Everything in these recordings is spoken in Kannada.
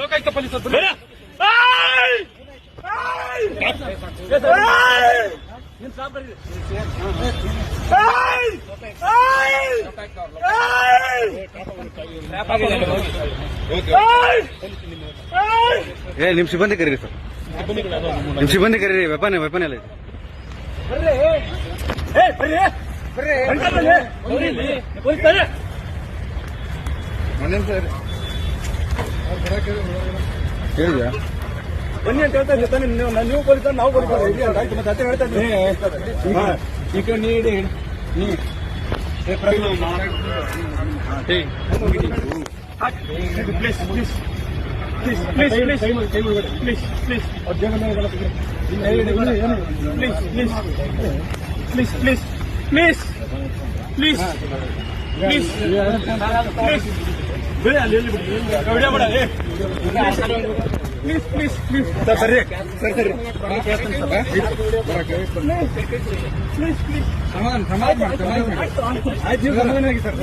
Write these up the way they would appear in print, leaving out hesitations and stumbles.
ಲೋಕಾಯುಕ್ತ ಪೊಲೀಸ್ ನಿಮ್ ಸಿಬ್ಬಂದಿ ಕರೀರಿ ಸರ್, ನಿಮ್ ಸಿಬ್ಬಂದಿ ಕರೀರಿ. ವೆಪನ್ ಎಲ್ಲ ಇದೆ. ಹೇಳಿದ್ಯಾ ಬನ್ನಿ ಅಂತ ಹೇಳ್ತಾ ಇದ್ದೀನಿ. ನೀವು ಪೊಲೀಸ್, ನಾವು ಪೊಲೀಸ್ ಆಯ್ತು. ಮತ್ತೆ ಅದೇ ಹೇಳ್ತಾ ಇದ್ದೀನಿ. ಈಗ ನೀಡಿ please please please please please please please please please please please please please ಬೇಡ ಅಲ್ಲಿ ವಿಡಿಯೋ ಮಾಡ. ಪ್ಲೀಸ್ ಪ್ಲೀಸ್ ಪ್ಲೀಸ್ ಸರ್ ಸರಿ ಸರಿ ಸರಿ ಪ್ಲೀಸ್ ಪ್ಲೀಸ್ ಸಮಾಧಾನ ಆಯ್ತು. ನೀವು ಸಮಾಧಾನ ಆಗಿ ಸರ್,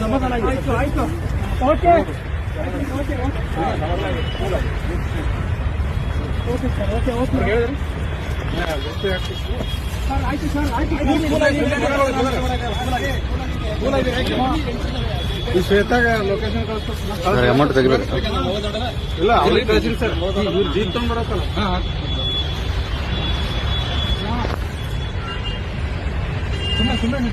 ಸಮಾಧಾನ ಆಗಿ ಆಯ್ತು. Okay okay okay sir, okay okay ಹೇಳಿದ್ರಿ ಸರ್. ಆಯ್ತು ಸರ್, ಆಯ್ತು. ಈ ಶ್ವೇತಾಗ ಲೊಕೇಶನ್ ಕಳಿಸ್ತಾರೆ. ಅಮೌಂಟ್ ತೆಗಿಬೇಕು ಇಲ್ಲ, ಅವ್ರಿಗೆ ಕಳಿಸಿರಿ ಸರ್. ಇವ್ರು ಜೀಪ್ ತಗೊಂಡ್ಬರತ್ತಲ್ಲ. ಸುಮ್ಮನೆ